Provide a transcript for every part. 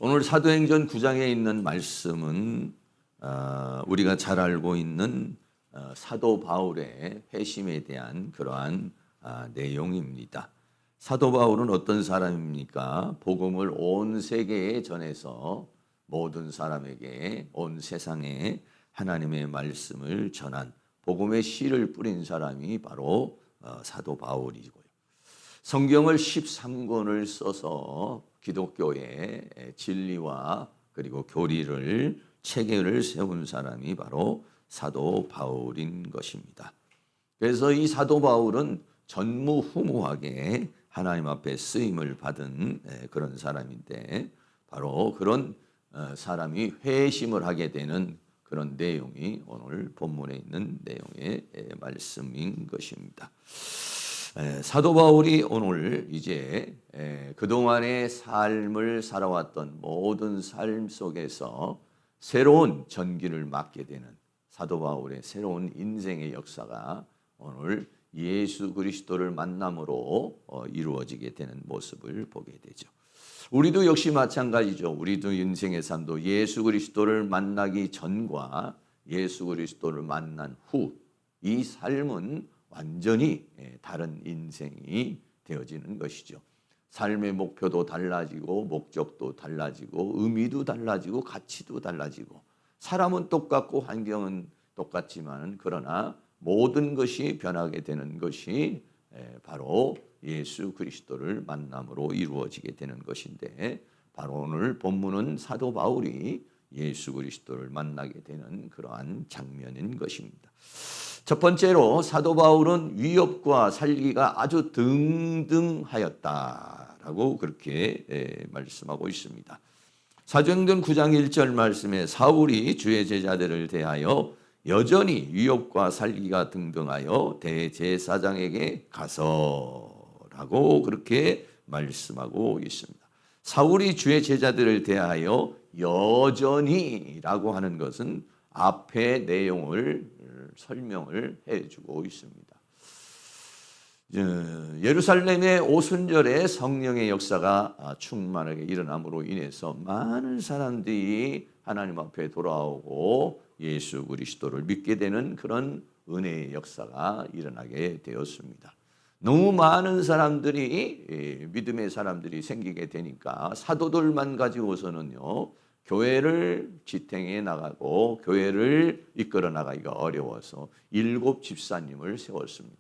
오늘 사도행전 9장에 있는 말씀은 우리가 잘 알고 있는 사도 바울의 회심에 대한 그러한 내용입니다. 사도 바울은 어떤 사람입니까? 복음을 온 세계에 전해서 모든 사람에게, 온 세상에 하나님의 말씀을 전한 복음의 씨를 뿌린 사람이 바로 사도 바울이고요. 성경을 13권을 써서 기독교의 진리와 그리고 교리를, 체계를 세운 사람이 바로 사도 바울인 것입니다. 그래서 이 사도 바울은 전무후무하게 하나님 앞에 쓰임을 받은 그런 사람인데, 바로 그런 사람이 회심을 하게 되는 그런 내용이 오늘 본문에 있는 내용의 말씀인 것입니다. 사도 바울이 오늘 이제 그동안의 삶을 살아왔던 모든 삶 속에서 새로운 전기를 맞게 되는 사도 바울의 새로운 인생의 역사가 오늘 예수 그리스도를 만남으로 이루어지게 되는 모습을 보게 되죠. 우리도 역시 마찬가지죠. 우리도 인생의 삶도 예수 그리스도를 만나기 전과 예수 그리스도를 만난 후 이 삶은 완전히 다른 인생이 되어지는 것이죠. 삶의 목표도 달라지고 목적도 달라지고 의미도 달라지고 가치도 달라지고 사람은 똑같고 환경은 똑같지만 그러나 모든 것이 변하게 되는 것이 바로 예수 그리스도를 만남으로 이루어지게 되는 것인데, 바로 오늘 본문은 사도 바울이 예수 그리스도를 만나게 되는 그러한 장면인 것입니다. 첫 번째로 사도 바울은 위협과 살기가 아주 등등하였다라고 그렇게 말씀하고 있습니다. 사도행전 9장 1절 말씀에 사울이 주의 제자들을 대하여 여전히 위협과 살기가 등등하여 대제사장에게 가서라고 그렇게 말씀하고 있습니다. 사울이 주의 제자들을 대하여 여전히라고 하는 것은 앞의 내용을 설명을 해주고 있습니다. 예루살렘의 오순절에 성령의 역사가 충만하게 일어남으로 인해서 많은 사람들이 하나님 앞에 돌아오고 예수 그리스도를 믿게 되는 그런 은혜의 역사가 일어나게 되었습니다. 너무 많은 사람들이, 믿음의 사람들이 생기게 되니까 사도들만 가지고서는요, 교회를 지탱해 나가고 교회를 이끌어 나가기가 어려워서 7 집사님을 세웠습니다.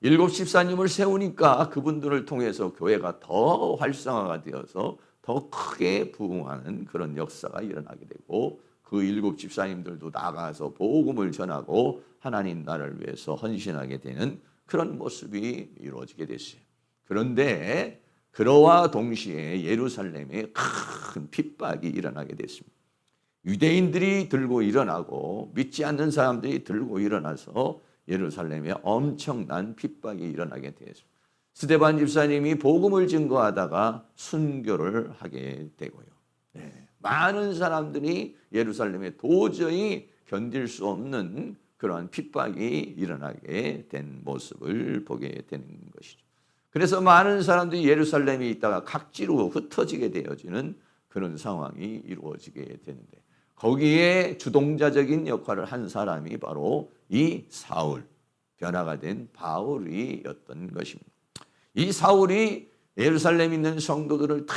7 집사님을 세우니까 그분들을 통해서 교회가 더 활성화가 되어서 더 크게 부흥하는 그런 역사가 일어나게 되고, 그 7 집사님들도 나가서 복음을 전하고 하나님 나라를 위해서 헌신하게 되는 그런 모습이 이루어지게 됐어요. 그런데 그러와 동시에 예루살렘에 큰 핍박이 일어나게 됐습니다. 유대인들이 들고 일어나고 믿지 않는 사람들이 들고 일어나서 예루살렘에 엄청난 핍박이 일어나게 되었습니다. 스데반 집사님이 복음을 증거하다가 순교를 하게 되고요. 많은 사람들이 예루살렘에 도저히 견딜 수 없는 그러한 핍박이 일어나게 된 모습을 보게 되는 것이죠. 그래서 많은 사람들이 예루살렘에 있다가 각지로 흩어지게 되어지는 그런 상황이 이루어지게 되는데, 거기에 주동자적인 역할을 한 사람이 바로 이 사울, 변화가 된 바울이었던 것입니다. 이 사울이 예루살렘에 있는 성도들을 다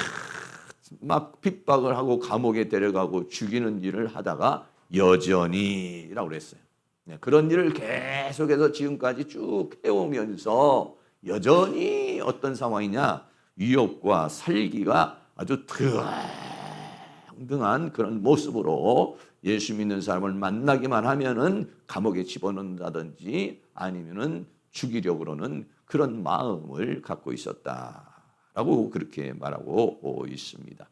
막 핍박을 하고 감옥에 데려가고 죽이는 일을 하다가 여전히라고 그랬어요. 그런 일을 계속해서 지금까지 쭉 해오면서 여전히 어떤 상황이냐, 위협과 살기가 아주 등등한 그런 모습으로 예수 믿는 사람을 만나기만 하면은 감옥에 집어넣는다든지 아니면은 죽이려고는 그런 마음을 갖고 있었다라고 그렇게 말하고 있습니다.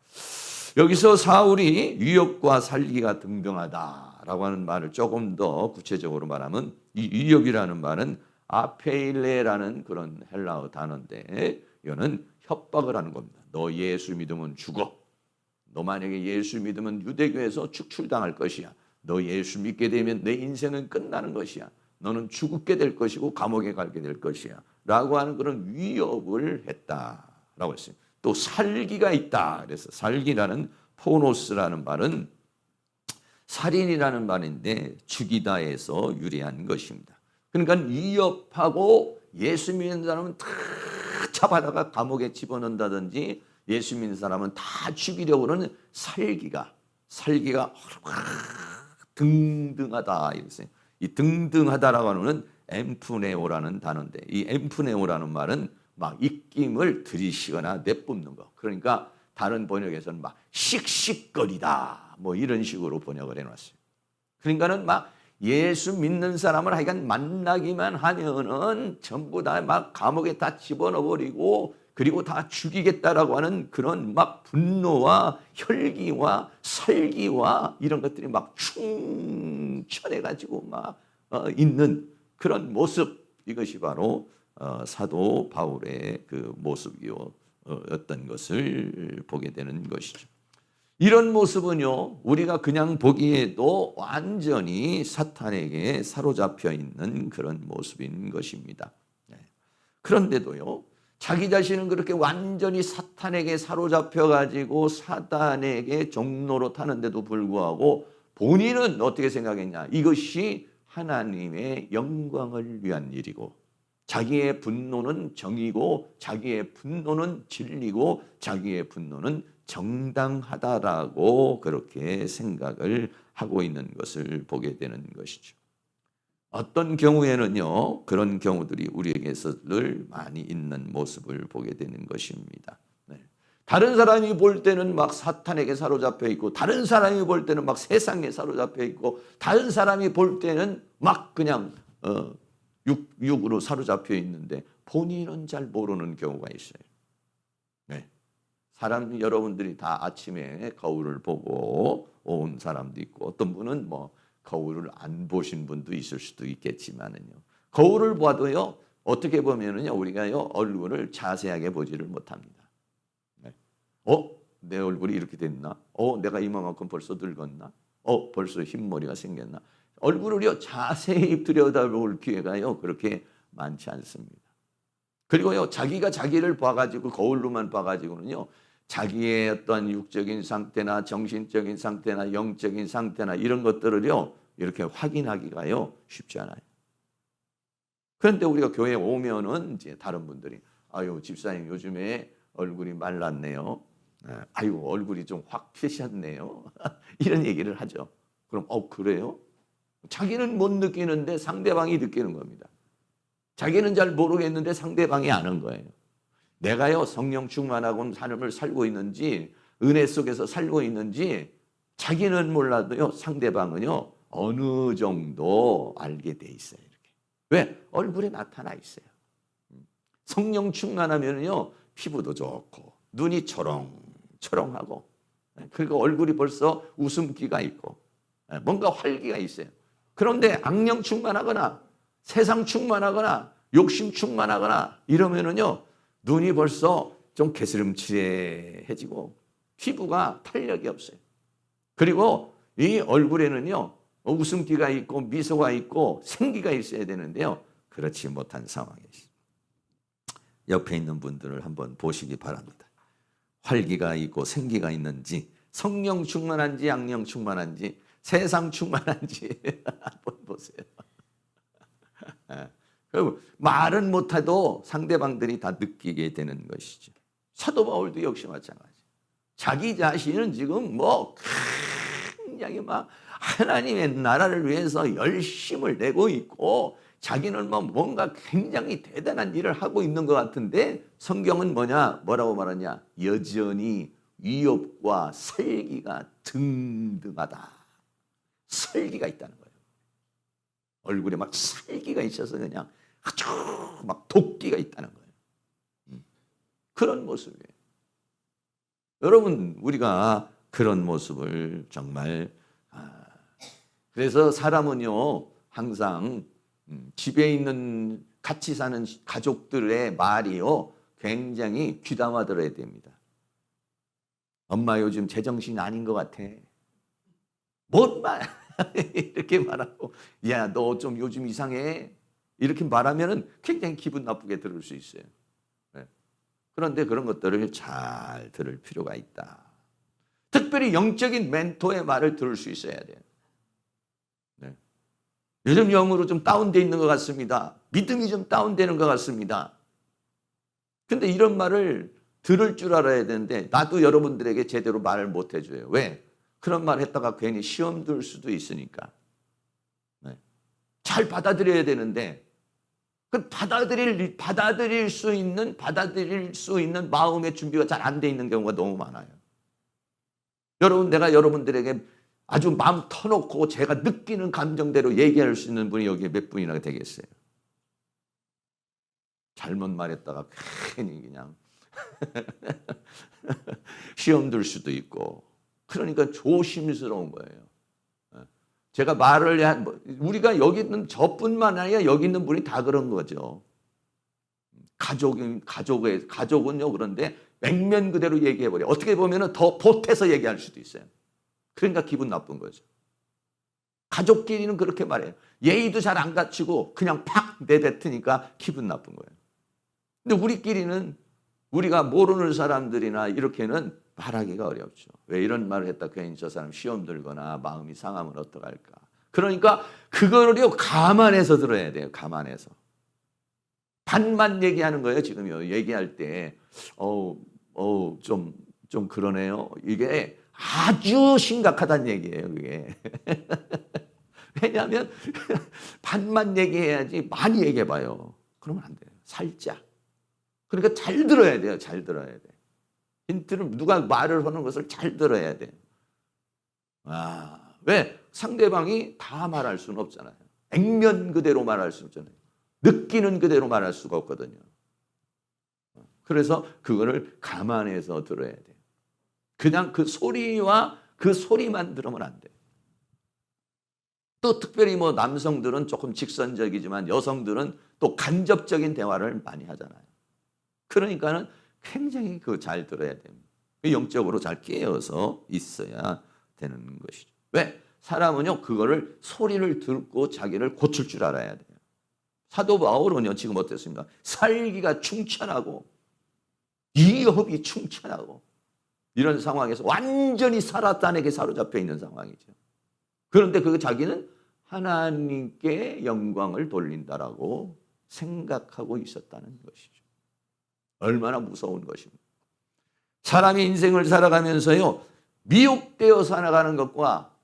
여기서 사울이 위협과 살기가 등등하다라고 하는 말을 조금 더 구체적으로 말하면, 이 위협이라는 말은 아페일레라는 그런 헬라어 단어인데, 이거는 협박을 하는 겁니다. 너 예수 믿으면 죽어. 너 만약에 예수 믿으면 유대교에서 축출당할 것이야. 너 예수 믿게 되면 내 인생은 끝나는 것이야. 너는 죽게 될 것이고 감옥에 가게 될 것이야. 라고 하는 그런 위협을 했다라고 했습니다. 또 살기가 있다. 그래서 살기라는 포노스라는 말은 살인이라는 말인데 죽이다에서 유래한 것입니다. 그러니까 위협하고 예수 믿는 사람은 다 잡아다가 감옥에 집어넣는다든지 예수 믿는 사람은 다 죽이려고 하는 살기가 등등하다 이랬어요. 이 등등하다라고 하는 엠프네오라는 단어인데 이 엠프네오라는 말은 막 입김을 들이쉬거나 내뿜는 거. 그러니까 다른 번역에서는 막 씩씩거리다 뭐 이런 식으로 번역을 해놨어요. 그러니까는 막 예수 믿는 사람을 하여간 만나기만 하면은 전부 다 막 감옥에 다 집어넣어버리고 그리고 다 죽이겠다라고 하는 그런 막 분노와 혈기와 살기와 이런 것들이 막 충천해가지고 막 있는 그런 모습, 이것이 바로 사도 바울의 그 모습이었던 것을 보게 되는 것이죠. 이런 모습은요, 우리가 그냥 보기에도 완전히 사탄에게 사로잡혀 있는 그런 모습인 것입니다. 그런데도요, 자기 자신은 그렇게 완전히 사탄에게 사로잡혀 가지고 사탄에게 종로로 타는데도 불구하고 본인은 어떻게 생각했냐? 이것이 하나님의 영광을 위한 일이고 자기의 분노는 정의고 자기의 분노는 진리고 자기의 분노는 정당하다라고 그렇게 생각을 하고 있는 것을 보게 되는 것이죠. 어떤 경우에는요, 그런 경우들이 우리에게서 늘 많이 있는 모습을 보게 되는 것입니다. 다른 사람이 볼 때는 막 사탄에게 사로잡혀 있고 다른 사람이 볼 때는 막 세상에 사로잡혀 있고 다른 사람이 볼 때는 막 그냥 육으로 사로잡혀 있는데 본인은 잘 모르는 경우가 있어요. 네. 사람 여러분들이 다 아침에 거울을 보고 온 사람도 있고 어떤 분은 뭐 거울을 안 보신 분도 있을 수도 있겠지만은요. 거울을 봐도요. 어떻게 보면은요. 우리가요. 얼굴을 자세하게 보지를 못합니다. 내 얼굴이 이렇게 됐나? 내가 이만큼 벌써 늙었나? 벌써 흰머리가 생겼나? 얼굴을요, 자세히 들여다볼 기회가요, 그렇게 많지 않습니다. 그리고요, 자기가 자기를 봐가지고, 거울로만 봐가지고는요, 자기의 어떤 육적인 상태나 정신적인 상태나 영적인 상태나 이런 것들을요, 이렇게 확인하기가요, 쉽지 않아요. 그런데 우리가 교회에 오면은 이제 다른 분들이, 아유, 집사님 요즘에 얼굴이 말랐네요. 아유, 얼굴이 좀 확 피셨네요. 이런 얘기를 하죠. 그럼, 그래요? 자기는 못 느끼는데 상대방이 느끼는 겁니다. 자기는 잘 모르겠는데 상대방이 아는 거예요. 내가요, 성령 충만하고 삶을 살고 있는지, 은혜 속에서 살고 있는지, 자기는 몰라도요, 상대방은요, 어느 정도 알게 돼 있어요. 이렇게. 왜? 얼굴에 나타나 있어요. 성령 충만하면요, 피부도 좋고, 눈이 초롱초롱하고, 그리고 얼굴이 벌써 웃음기가 있고, 뭔가 활기가 있어요. 그런데 악령 충만하거나, 세상 충만하거나, 욕심 충만하거나, 이러면은요, 눈이 벌써 좀 게스름칠해지고, 피부가 탄력이 없어요. 그리고 이 얼굴에는요, 웃음기가 있고, 미소가 있고, 생기가 있어야 되는데요, 그렇지 못한 상황이 있어요. 옆에 있는 분들을 한번 보시기 바랍니다. 활기가 있고 생기가 있는지, 성령 충만한지 악령 충만한지, 세상 충만한지 한번 보세요. 그리고 말은 못해도 상대방들이 다 느끼게 되는 것이죠. 사도 바울도 역시 마찬가지. 자기 자신은 지금 뭐 굉장히 막 하나님의 나라를 위해서 열심을 내고 있고 자기는 뭐 뭔가 굉장히 대단한 일을 하고 있는 것 같은데 성경은 뭐라고 말하냐? 여전히 위협과 살기가 등등하다. 살기가 있다는 거예요. 얼굴에 막 살기가 있어서 그냥 아주 막 도끼가 있다는 거예요. 그런 모습이에요. 여러분, 우리가 그런 모습을 정말 그래서 사람은요 항상 집에 있는 같이 사는 가족들의 말이요 굉장히 귀담아 들어야 됩니다. 엄마 요즘 제정신 아닌 것 같아. 뭔 말? 이렇게 말하고 야, 너 좀 요즘 이상해. 이렇게 말하면은 굉장히 기분 나쁘게 들을 수 있어요. 그런데 그런 것들을 잘 들을 필요가 있다. 특별히 영적인 멘토의 말을 들을 수 있어야 돼요. 네. 요즘 영으로 좀 다운되어 있는 것 같습니다. 믿음이 좀 다운되는 것 같습니다. 근데 이런 말을 들을 줄 알아야 되는데 나도 여러분들에게 제대로 말을 못 해줘요. 왜? 그런 말 했다가 괜히 시험 들 수도 있으니까. 네. 잘 받아들여야 되는데 그 받아들일 수 있는 마음의 준비가 잘 안 돼 있는 경우가 너무 많아요. 여러분, 내가 여러분들에게 아주 마음 터놓고 제가 느끼는 감정대로 얘기할 수 있는 분이 여기에 몇 분이나 되겠어요? 잘못 말했다가 괜히 그냥 시험 들 수도 있고. 그러니까 조심스러운 거예요. 제가 우리가 여기 있는 저뿐만 아니라 여기 있는 분이 다 그런 거죠. 가족은요, 그런데 액면 그대로 얘기해버려요. 어떻게 보면 더 보태서 얘기할 수도 있어요. 그러니까 기분 나쁜 거죠. 가족끼리는 그렇게 말해요. 예의도 잘 안 갖추고 그냥 팍 내뱉으니까 기분 나쁜 거예요. 근데 우리끼리는 우리가 모르는 사람들이나 이렇게는 말하기가 어렵죠. 왜 이런 말을 했다 괜히 저 사람 시험 들거나 마음이 상하면 어떡할까. 그러니까 그거를요 감안해서 들어야 돼요. 감안해서. 반만 얘기하는 거예요. 지금요. 얘기할 때 좀 그러네요. 이게 아주 심각하다는 얘기예요. 그게. 왜냐하면 반만 얘기해야지 많이 얘기해봐요. 그러면 안 돼요. 살짝. 그러니까 잘 들어야 돼요. 잘 들어야 돼. 힌트를 누가 말을 하는 것을 잘 들어야 돼. 왜? 상대방이 다 말할 수는 없잖아요. 액면 그대로 말할 수 없잖아요. 느끼는 그대로 말할 수가 없거든요. 그래서 그거를 감안해서 들어야 돼요. 그냥 그 소리와 그 소리만 들으면 안 돼요. 또 특별히 남성들은 조금 직선적이지만 여성들은 또 간접적인 대화를 많이 하잖아요. 그러니까는 굉장히 잘 들어야 됩니다. 영적으로 잘 깨어서 있어야 되는 것이죠. 왜? 사람은요, 그거를 소리를 듣고 자기를 고칠 줄 알아야 돼요. 사도 바울은요, 지금 어땠습니까? 살기가 충천하고, 이업이 충천하고, 이런 상황에서 완전히 사탄에게 사로잡혀 있는 상황이죠. 그런데 자기는 하나님께 영광을 돌린다라고 생각하고 있었다는 것이죠. 얼마나 무서운 것입니까? 사람이 인생을 살아가면서요, 미혹되어 살아가는 것과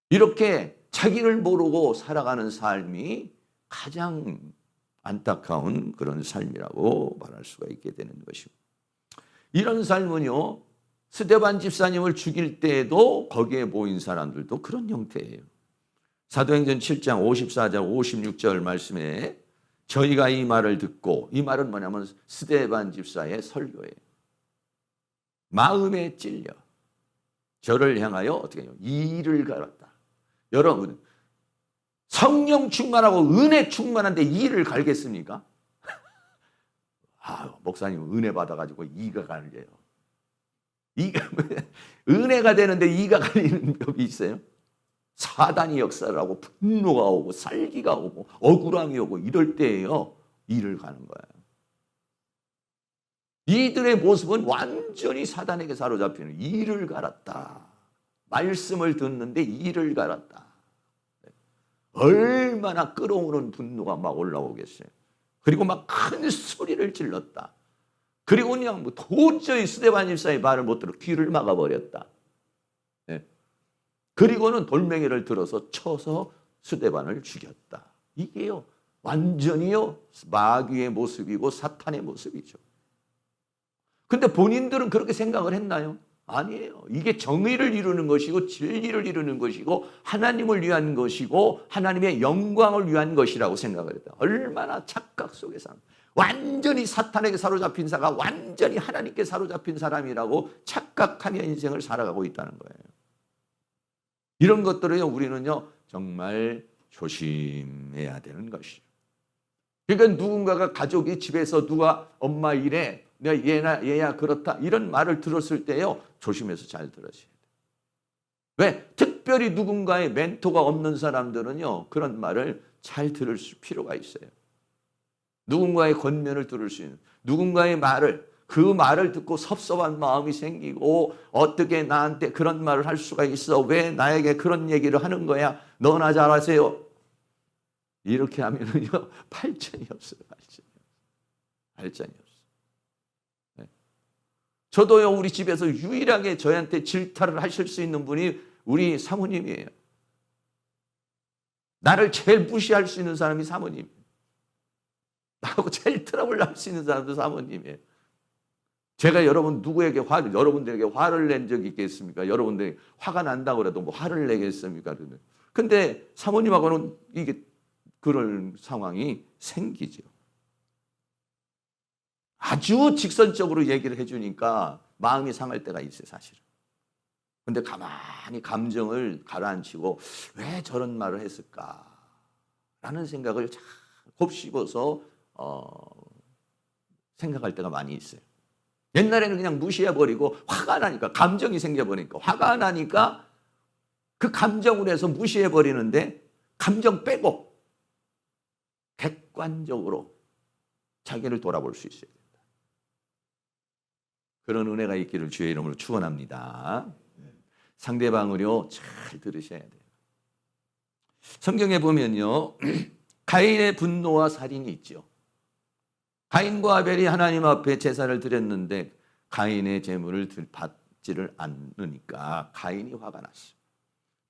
이렇게 자기를 모르고 살아가는 삶이 가장 안타까운 그런 삶이라고 말할 수가 있게 되는 것입니다. 이런 삶은요, 스데반 집사님을 죽일 때에도 거기에 모인 사람들도 그런 형태예요. 사도행전 7장 54절 56절 말씀에 저희가 이 말을 듣고, 이 말은 뭐냐면 스데반 집사의 설교예요. 마음에 찔려 저를 향하여 어떻게 해요? 이를 갈았다. 여러분, 성령 충만하고 은혜 충만한데 이를 갈겠습니까? 목사님 은혜 받아가지고 이가 갈려요. 은혜가 되는데 이가 갈리는 법이 있어요? 사단이 역사를 하고 분노가 오고 살기가 오고 억울함이 오고 이럴 때에요, 이를 가는 거예요. 이들의 모습은 완전히 사단에게 사로잡히는, 이를 갈았다. 말씀을 듣는데 이를 갈았다. 얼마나 끓어오는 분노가 막 올라오겠어요. 그리고 막 큰 소리를 질렀다. 그리고 그냥 도저히 스데반 집사의 말을 못 들어 귀를 막아버렸다. 그리고는 돌멩이를 들어서 쳐서 스데반을 죽였다. 이게요, 완전히요, 마귀의 모습이고 사탄의 모습이죠. 근데 본인들은 그렇게 생각을 했나요? 아니에요. 이게 정의를 이루는 것이고 진리를 이루는 것이고 하나님을 위한 것이고 하나님의 영광을 위한 것이라고 생각을 했다. 얼마나 착각 속에 사는, 완전히 사탄에게 사로잡힌 사가 완전히 하나님께 사로잡힌 사람이라고 착각하며 인생을 살아가고 있다는 거예요. 이런 것들을 우리는요, 정말 조심해야 되는 것이죠. 그러니까 누군가가 가족이 집에서 누가 엄마 이래, 내가 얘야 그렇다, 이런 말을 들었을 때요, 조심해서 잘 들으셔야 돼요. 왜? 특별히 누군가의 멘토가 없는 사람들은요, 그런 말을 잘 들을 필요가 있어요. 누군가의 권면을 들을 수 있는, 누군가의 말을, 그 말을 듣고 섭섭한 마음이 생기고 어떻게 나한테 그런 말을 할 수가 있어? 왜 나에게 그런 얘기를 하는 거야? 너나 잘하세요. 이렇게 하면은요 발전이 없어요. 발전이 없어요. 네. 저도요 우리 집에서 유일하게 저한테 질타를 하실 수 있는 분이 우리 사모님이에요. 나를 제일 무시할 수 있는 사람이 사모님. 나하고 제일 트러블 날 수 있는 사람도 사모님이에요. 제가 여러분들에게 화를 낸 적이 있겠습니까? 여러분들이 화가 난다고 해도 뭐 화를 내겠습니까? 근데 사모님하고는 이게 그런 상황이 생기죠. 아주 직선적으로 얘기를 해주니까 마음이 상할 때가 있어요, 사실은. 근데 가만히 감정을 가라앉히고 왜 저런 말을 했을까라는 생각을 잘 곱씹어서 생각할 때가 많이 있어요. 옛날에는 그냥 무시해버리고 화가 나니까 감정이 생겨버리니까 화가 나니까 그 감정으로 해서 무시해버리는데 감정 빼고 객관적으로 자기를 돌아볼 수 있어야 된다. 그런 은혜가 있기를 주의 이름으로 축원합니다. 상대방을요 잘 들으셔야 돼요. 성경에 보면요 가인의 분노와 살인이 있죠. 가인과 아벨이 하나님 앞에 제사를 드렸는데 가인의 제물을 받지를 않으니까 가인이 화가 났어요.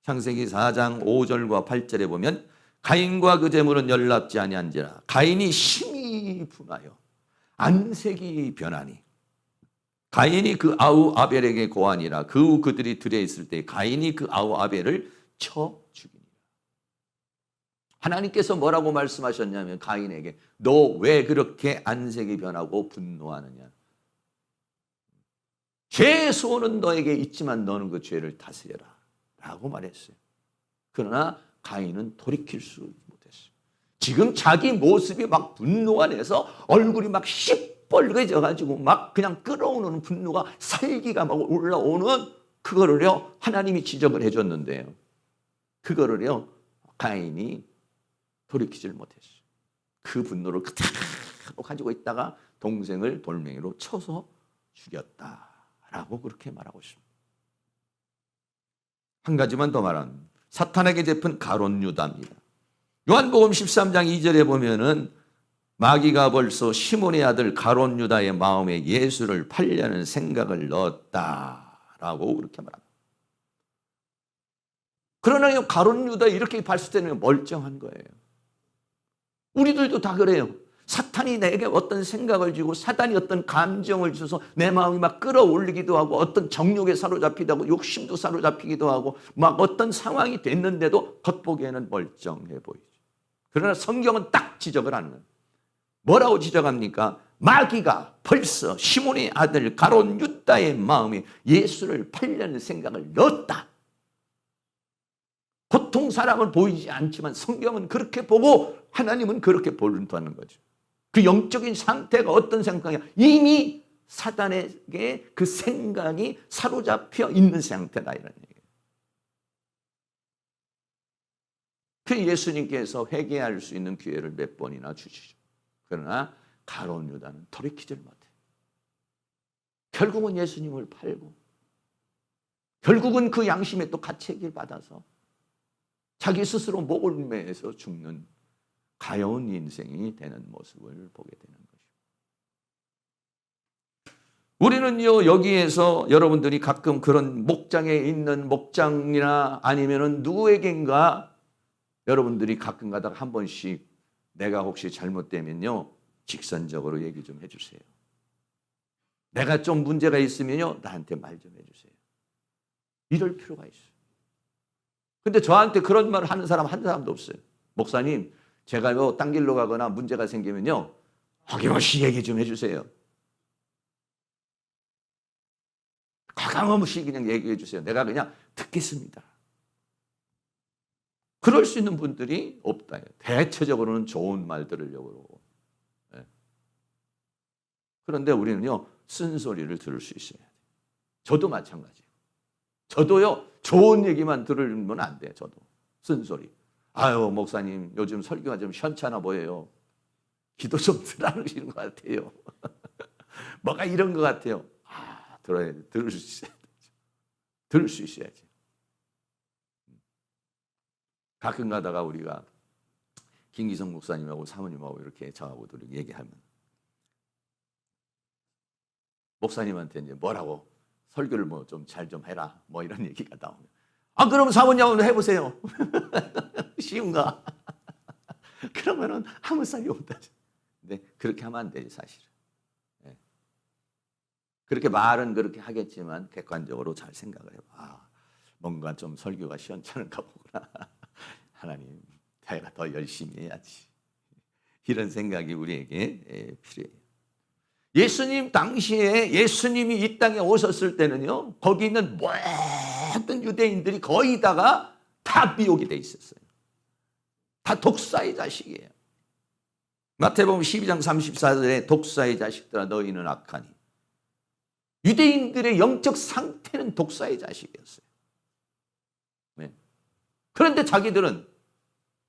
창세기 4장 5절과 8절에 보면 가인과 그 제물은 연락지 아니한지라 가인이 심히 분하여 안색이 변하니 가인이 그 아우 아벨에게 고하니라 그 후 그들이 들에 있을 때 가인이 그 아우 아벨을 쳐 죽이니라. 하나님께서 뭐라고 말씀하셨냐면 가인에게 너 왜 그렇게 안색이 변하고 분노하느냐. 죄의 소원은 너에게 있지만 너는 그 죄를 다스려라 라고 말했어요. 그러나 가인은 돌이킬 수 못했어요. 지금 자기 모습이 막 분노가 내서 얼굴이 막 시뻘개져가지고 막 그냥 끌어오는 분노가 살기가 막 올라오는 그거를요 하나님이 지적을 해줬는데요. 그거를요 가인이 돌이키질 못했어요. 그 분노를 그대로 가지고 있다가 동생을 돌멩이로 쳐서 죽였다라고 그렇게 말하고 있습니다. 한 가지만 더 말하면 사탄에게 잡힌 가룟 유다입니다. 요한복음 13장 2절에 보면은 마귀가 벌써 시몬의 아들 가룟 유다의 마음에 예수를 팔려는 생각을 넣었다라고 그렇게 말합니다. 그러나 가룟 유다 이렇게 봤을 때는 멀쩡한 거예요. 우리들도 다 그래요. 사탄이 내게 어떤 생각을 주고 사단이 어떤 감정을 줘서 내 마음이 막 끌어올리기도 하고 어떤 정욕에 사로잡히기도 하고 욕심도 사로잡히기도 하고 막 어떤 상황이 됐는데도 겉보기에는 멀쩡해 보이죠. 그러나 성경은 딱 지적을 하는 거예요. 뭐라고 지적합니까? 마귀가 벌써 시몬의 아들 가룟 유다의 마음에 예수를 팔려는 생각을 넣었다. 보통 사람은 보이지 않지만 성경은 그렇게 보고 하나님은 그렇게 본다는 거죠. 그 영적인 상태가 어떤 상태냐? 이미 사단에게 그 생각이 사로잡혀 있는 상태다 이런 얘기예요. 그 예수님께서 회개할 수 있는 기회를 몇 번이나 주시죠. 그러나 가룟 유다는 돌이키질 못해요. 결국은 예수님을 팔고 결국은 그 양심에 또 가책을 받아서 자기 스스로 목을 매서 죽는 가여운 인생이 되는 모습을 보게 되는 것입니다. 우리는요 여기에서 여러분들이 가끔 그런 목장에 있는 목장이나 아니면은 누구에겐가 여러분들이 가끔 가다가 한 번씩 내가 혹시 잘못되면요 직선적으로 얘기 좀 해주세요. 내가 좀 문제가 있으면요 나한테 말 좀 해주세요. 이럴 필요가 있어요. 근데 저한테 그런 말을 하는 사람 한 사람도 없어요. 목사님 제가요 딴 길로 가거나 문제가 생기면요 어김없이 얘기 좀 해주세요. 어김없이 그냥 얘기해 주세요. 내가 그냥 듣겠습니다. 그럴 수 있는 분들이 없다. 대체적으로는 좋은 말 들으려고 그러고. 네. 그런데 우리는요 쓴소리를 들을 수 있어야 돼요. 저도 마찬가지예요. 저도요 좋은 얘기만 들으면 안 돼요. 저도 쓴소리. 아유 목사님 요즘 설교가 좀 현찮아 보여요. 기도 좀 들으시는 것 같아요. 뭐가 이런 것 같아요. 들을 수 있어야 죠 들을 수 있어야지. 가끔 가다가 우리가 김기성 목사님하고 사모님하고 이렇게 저하고 얘기하면 목사님한테 이제 뭐라고 설교를 뭐 좀 잘 좀 해라 뭐 이런 얘기가 나오면 그럼 사모님하고 해보세요. 쉬운가? 그러면은 아무 쌀이 없다. 근데 그렇게 하면 안 되지 사실은. 네. 그렇게 말은 그렇게 하겠지만 객관적으로 잘 생각을 해봐. 뭔가 좀 설교가 시원찮은가 보구나. 하나님, 내가 더 열심히 해야지. 이런 생각이 우리에게 필요해요. 예수님 당시에 예수님이 이 땅에 오셨을 때는요, 거기 있는 모든 유대인들이 거의 다가 다 미혹이 돼 있었어요. 다 독사의 자식이에요. 마태복음 12장 34절에 독사의 자식들아 너희는 악하니. 유대인들의 영적 상태는 독사의 자식이었어요. 네. 그런데 자기들은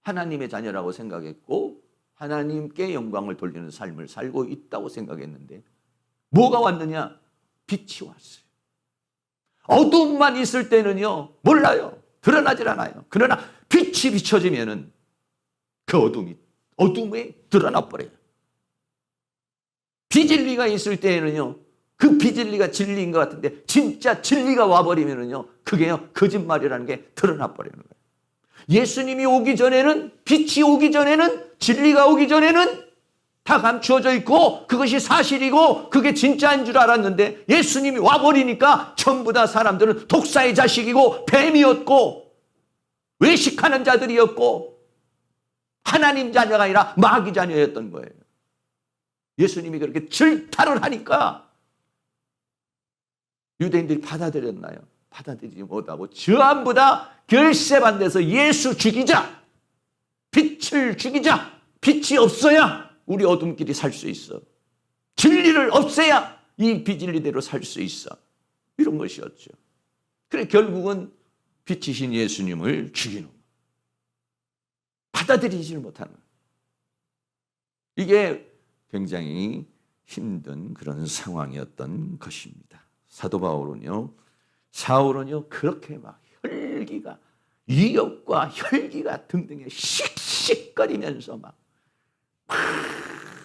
하나님의 자녀라고 생각했고 하나님께 영광을 돌리는 삶을 살고 있다고 생각했는데 뭐가 왔느냐? 빛이 왔어요. 어둠만 있을 때는요 몰라요. 드러나질 않아요. 그러나 빛이 비춰지면은 그 어둠에 드러나 버려요. 비진리가 있을 때에는요 그 비진리가 진리인 것 같은데 진짜 진리가 와버리면은요 그게요 거짓말이라는 게 드러나 버리는 거예요. 예수님이 오기 전에는 빛이 오기 전에는 진리가 오기 전에는 다 감추어져 있고 그것이 사실이고 그게 진짜인 줄 알았는데 예수님이 와버리니까 전부 다 사람들은 독사의 자식이고 뱀이었고 외식하는 자들이었고 하나님 자녀가 아니라 마귀 자녀였던 거예요. 예수님이 그렇게 질타를 하니까 유대인들이 받아들였나요? 받아들이지 못하고 전부 다 결세반대해서 예수 죽이자, 빛을 죽이자, 빛이 없어야 우리 어둠끼리 살 수 있어. 진리를 없애야 이 비진리대로 살 수 있어. 이런 것이었죠. 그래 결국은 빛이신 예수님을 죽이는 거예요. 받아들이지를 못하는 거예요. 이게 굉장히 힘든 그런 상황이었던 것입니다. 사도 바울은요, 사울은요 그렇게 막 혈기가 위협과 혈기가 등등에 씩씩거리면서 막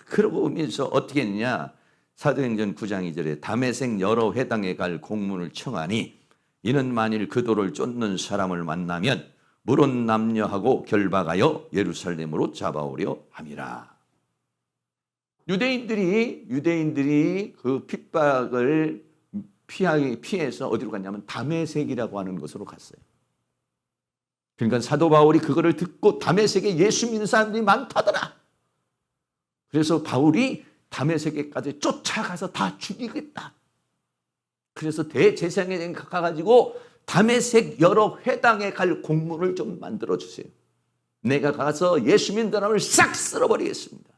그러고 오면서 어떻게 했냐? 사도행전 9장 2절에 다메섹 여러 회당에 갈 공문을 청하니 이는 만일 그 돌을 쫓는 사람을 만나면 물은 남녀하고 결박하여 예루살렘으로 잡아오려 함이라. 유대인들이 그 핍박을 피해서 어디로 갔냐면 다메섹이라고 하는 곳으로 갔어요. 그러니까 사도 바울이 그거를 듣고 다메섹에 예수 믿는 사람들이 많다더라. 그래서 바울이 다메섹에까지 쫓아가서 다 죽이겠다. 그래서 대제사장에 가가지고 다메섹 여러 회당에 갈 공문을 좀 만들어 주세요. 내가 가서 예수 믿는 사람을 싹 쓸어버리겠습니다.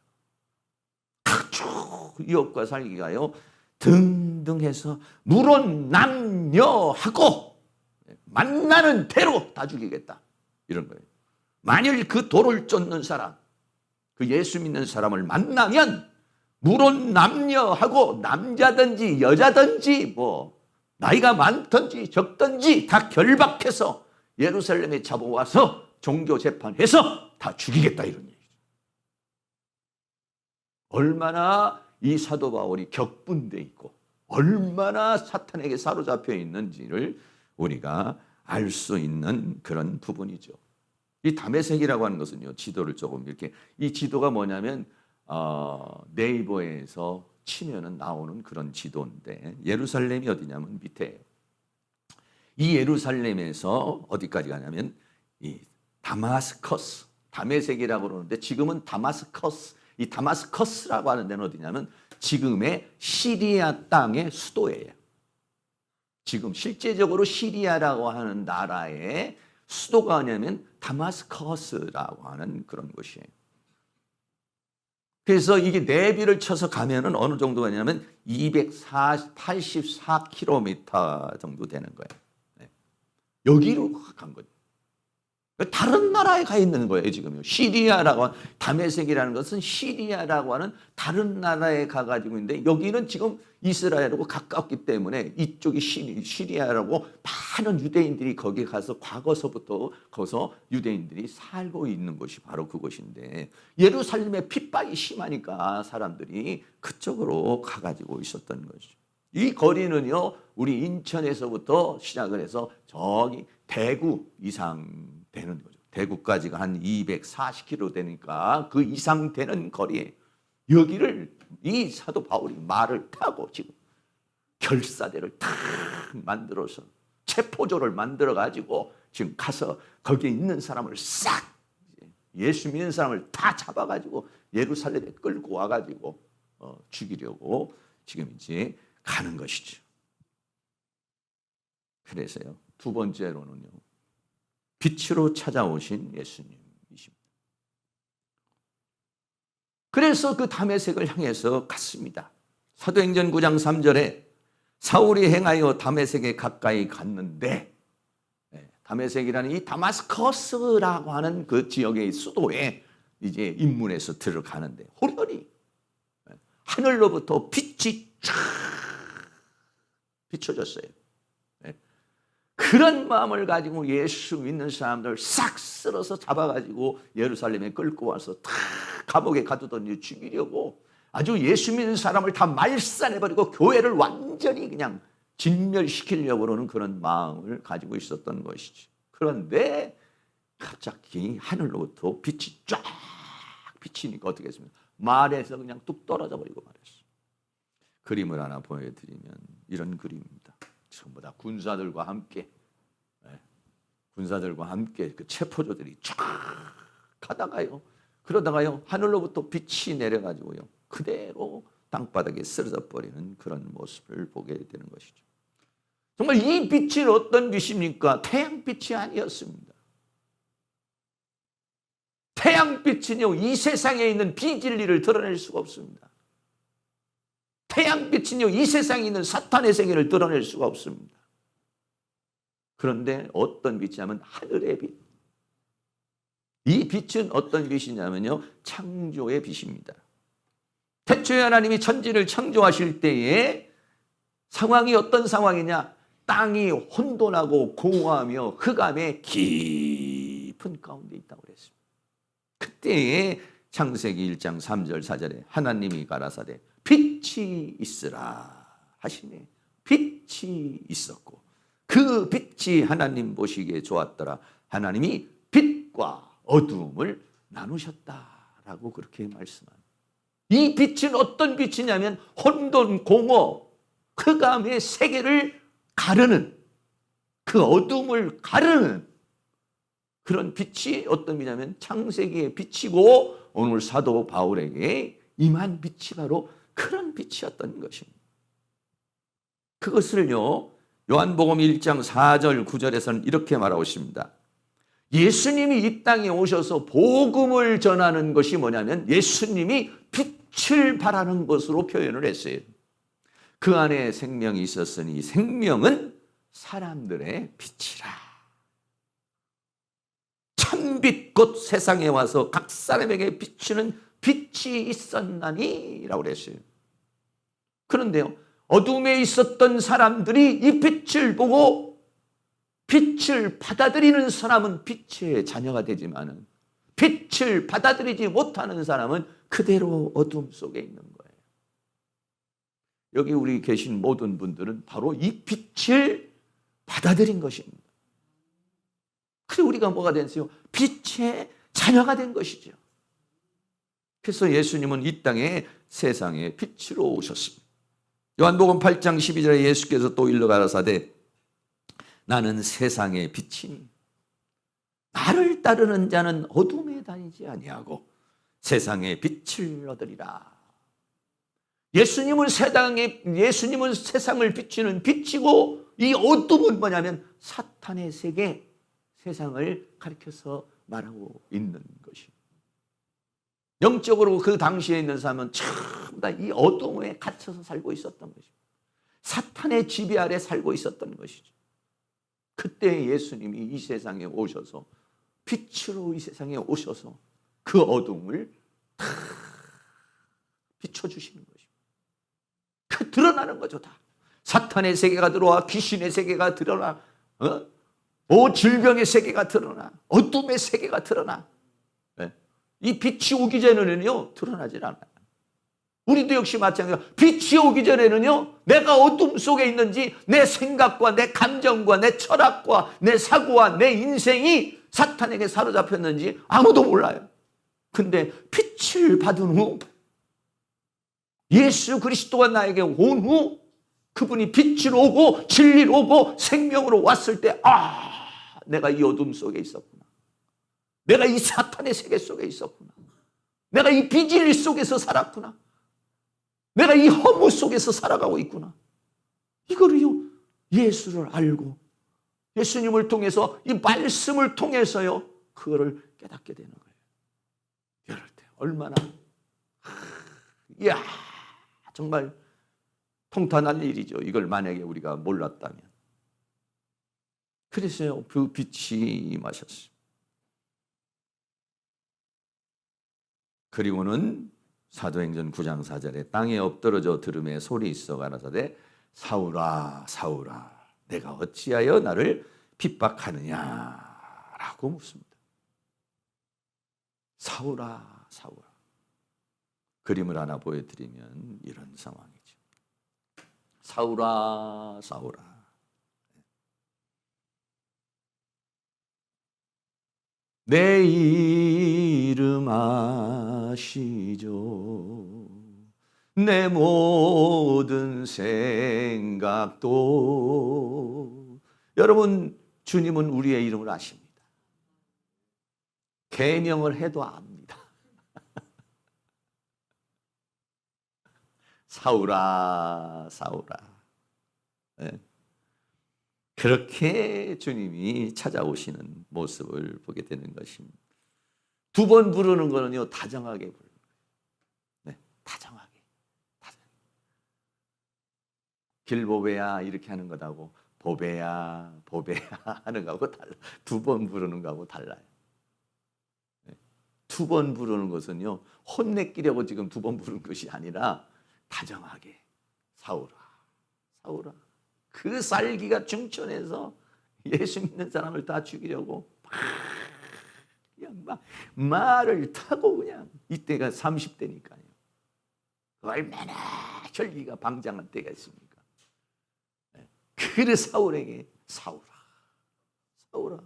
아주 유혹과 살기가요 등등해서 물론 남녀하고 만나는 대로 다 죽이겠다. 이런 거예요. 만일 그 돌을 쫓는 사람, 그 예수 믿는 사람을 만나면 물론 남녀하고 남자든지 여자든지 뭐 나이가 많든지 적든지 다 결박해서 예루살렘에 잡아와서 종교 재판해서 다 죽이겠다 이런 얘기죠. 얼마나 이 사도 바울이 격분돼 있고 얼마나 사탄에게 사로잡혀 있는지를 우리가 알 수 있는 그런 부분이죠. 이 다메섹이라고 하는 것은요, 지도를 조금 이렇게, 이 지도가 뭐냐면 네이버에서 치면은 나오는 그런 지도인데 예루살렘이 어디냐면 밑에 이 예루살렘에서 어디까지 가냐면 이 다마스커스, 다메섹이라고 그러는데 지금은 다마스커스, 이 다마스커스라고 하는 데는 어디냐면 지금의 시리아 땅의 수도예요. 지금 실제적으로 시리아라고 하는 나라의 수도가 뭐냐면 다마스커스라고 하는 그런 곳이에요. 그래서 이게 내비를 쳐서 가면은 어느 정도 가냐면 284km 정도 되는 거예요. 네. 여기로 간 거죠. 다른 나라에 가 있는 거예요, 지금요. 시리아라고, 다메섹이라는 것은 시리아라고 하는 다른 나라에 가가지고 있는데, 여기는 지금 이스라엘하고 가깝기 때문에 이쪽이 시리아라고 많은 유대인들이 거기에 가서 과거서부터 거기서 유대인들이 살고 있는 곳이 바로 그곳인데, 예루살렘에 핍박이 심하니까 사람들이 그쪽으로 가가지고 있었던 거죠. 이 거리는요, 우리 인천에서부터 시작을 해서 저기 대구 이상 되는 거죠. 대구까지가 한 240km 되니까 그 이상 되는 거리에 여기를 이 사도 바울이 말을 타고 지금 결사대를 탁 만들어서 체포조를 만들어 가지고 지금 가서 거기에 있는 사람을 싹 예수 믿는 사람을 다 잡아 가지고 예루살렘에 끌고 와 가지고 죽이려고 지금 이제 가는 것이죠. 그래서요, 두 번째로는요, 빛으로 찾아오신 예수님이십니다. 그래서 그 다메섹을 향해서 갔습니다. 사도행전 9장 3절에 사울이 행하여 다메섹에 가까이 갔는데, 다메섹이라는 이 다마스커스라고 하는 그 지역의 수도에 이제 입문해서 들어가는데, 호련히 하늘로부터 빛이 쫙 비춰졌어요. 그런 마음을 가지고 예수 믿는 사람들 싹 쓸어서 잡아가지고 예루살렘에 끌고 와서 다 감옥에 가두더니 죽이려고 아주 예수 믿는 사람을 다 말살해버리고 교회를 완전히 그냥 진멸시키려고 그러는 그런 마음을 가지고 있었던 것이지. 그런데 갑자기 하늘로부터 빛이 쫙 비치니까 어떻게 했습니까? 말에서 그냥 뚝 떨어져 버리고 말했어. 그림을 하나 보여드리면 이런 그림입니다. 전부 다 군사들과 함께 그 체포조들이 쫙 가다가요, 그러다가요 하늘로부터 빛이 내려가지고요 그대로 땅바닥에 쓰러져 버리는 그런 모습을 보게 되는 것이죠. 정말 이 빛은 어떤 빛입니까? 태양빛이 아니었습니다. 태양빛은요 이 세상에 있는 비진리를 드러낼 수가 없습니다. 태양빛은요 이 세상에 있는 사탄의 세계를 드러낼 수가 없습니다. 그런데 어떤 빛이냐면 하늘의 빛. 이 빛은 어떤 빛이냐면요 창조의 빛입니다. 태초에 하나님이 천지를 창조하실 때에 상황이 어떤 상황이냐? 땅이 혼돈하고 공허하며 흑암의 깊은 가운데 있다고 그랬습니다. 그때에 창세기 1장 3절 4절에 하나님이 가라사대 빛이 있으라 하시네. 빛이 있었고 그 빛이 하나님 보시기에 좋았더라. 하나님이 빛과 어두움을 나누셨다라고 그렇게 말씀합니다. 이 빛은 어떤 빛이냐면 혼돈, 공허, 흑암의 세계를 가르는, 그 어둠을 가르는 그런 빛이 어떤 빛이냐면 창세기의 빛이고 오늘 사도 바울에게 임한 빛이 바로 그런 빛이었던 것입니다. 그것을요 요한복음 1장 4절 9절에서는 이렇게 말하고 있습니다. 예수님이 이 땅에 오셔서 복음을 전하는 것이 뭐냐면 예수님이 빛을 발하는 것으로 표현을 했어요. 그 안에 생명이 있었으니 생명은 사람들의 빛이라. 참빛 곧 세상에 와서 각 사람에게 비추는 빛이 있었나니 라고 그랬어요. 그런데요 어둠에 있었던 사람들이 이 빛을 보고 빛을 받아들이는 사람은 빛의 자녀가 되지만은 빛을 받아들이지 못하는 사람은 그대로 어둠 속에 있는 거예요. 여기 우리 계신 모든 분들은 바로 이 빛을 받아들인 것입니다. 그래서 우리가 뭐가 됐어요? 빛의 자녀가 된 것이죠. 그래서 예수님은 이 땅에 세상에 빛으로 오셨습니다. 요한복음 8장 12절에 예수께서 또 일러 가라사대 나는 세상의 빛이니 나를 따르는 자는 어둠에 다니지 아니하고 세상의 빛을 얻으리라. 예수님은 세상을 비추는 빛이고 이 어둠은 뭐냐면 사탄의 세계, 세상을 가리켜서 말하고 있는 것입니다. 영적으로 그 당시에 있는 사람은 전부 다 이 어둠에 갇혀서 살고 있었던 것입니다. 사탄의 지배 아래 살고 있었던 것이죠. 그때 예수님이 이 세상에 오셔서 빛으로 이 세상에 오셔서 그 어둠을 다 비춰주시는 것입니다. 그 드러나는 거죠. 다 사탄의 세계가 들어와, 귀신의 세계가 드러나, 질병의 세계가 드러나, 어둠의 세계가 드러나. 네. 이 빛이 오기 전에는요 드러나질 않아요. 우리도 역시 마찬가지로 빛이 오기 전에는요 내가 어둠 속에 있는지 내 생각과 내 감정과 내 철학과 내 사고와 내 인생이 사탄에게 사로잡혔는지 아무도 몰라요. 근데 빛을 받은 후, 예수 그리스도가 나에게 온 후, 그분이 빛으로 오고 진리로 오고 생명으로 왔을 때, 내가 이 어둠 속에 있었구나. 내가 이 사탄의 세계 속에 있었구나. 내가 이 비진리 속에서 살았구나. 내가 이 허무 속에서 살아가고 있구나. 이거를요, 예수를 알고 예수님을 통해서, 이 말씀을 통해서요, 그거를 깨닫게 되는 거예요. 이럴 때 얼마나, 이야, 정말 통탄할 일이죠. 이걸 만약에 우리가 몰랐다면. 그래서요, 그 빛이 임하셨어요. 그리고는 사도행전 9장 4절에 땅에 엎드러져 들음에 소리 있어 가라사대 사울아 사울아 내가 어찌하여 나를 핍박하느냐라고 묻습니다. 사울아 사울아. 그림을 하나 보여드리면 이런 상황이죠. 사울아 사울아. 내 이름 아시죠? 내 모든 생각도. 여러분, 주님은 우리의 이름을 아십니다. 계명을 해도 압니다. 사울아 사울아. 네. 그렇게 주님이 찾아오시는 모습을 보게 되는 것입니다. 두 번 부르는 거는요, 다정하게 부르는 거예요. 네, 다정하게. 길보배야 이렇게 하는 것하고 보배야 하는 거하고 달라. 두 번 부르는 거하고 달라요. 네, 두 번 부르는 것은요, 혼내끼려고 지금 두 번 부르는 것이 아니라 다정하게 사울아 사울아. 그 쌀기가 중천해서 예수 믿는 사람을 다 죽이려고 그냥 막 말을 타고, 그냥 이때가 30대니까요. 얼마나 혈기가 방장한 때가 있습니까? 그 사울에게 사울아 사울아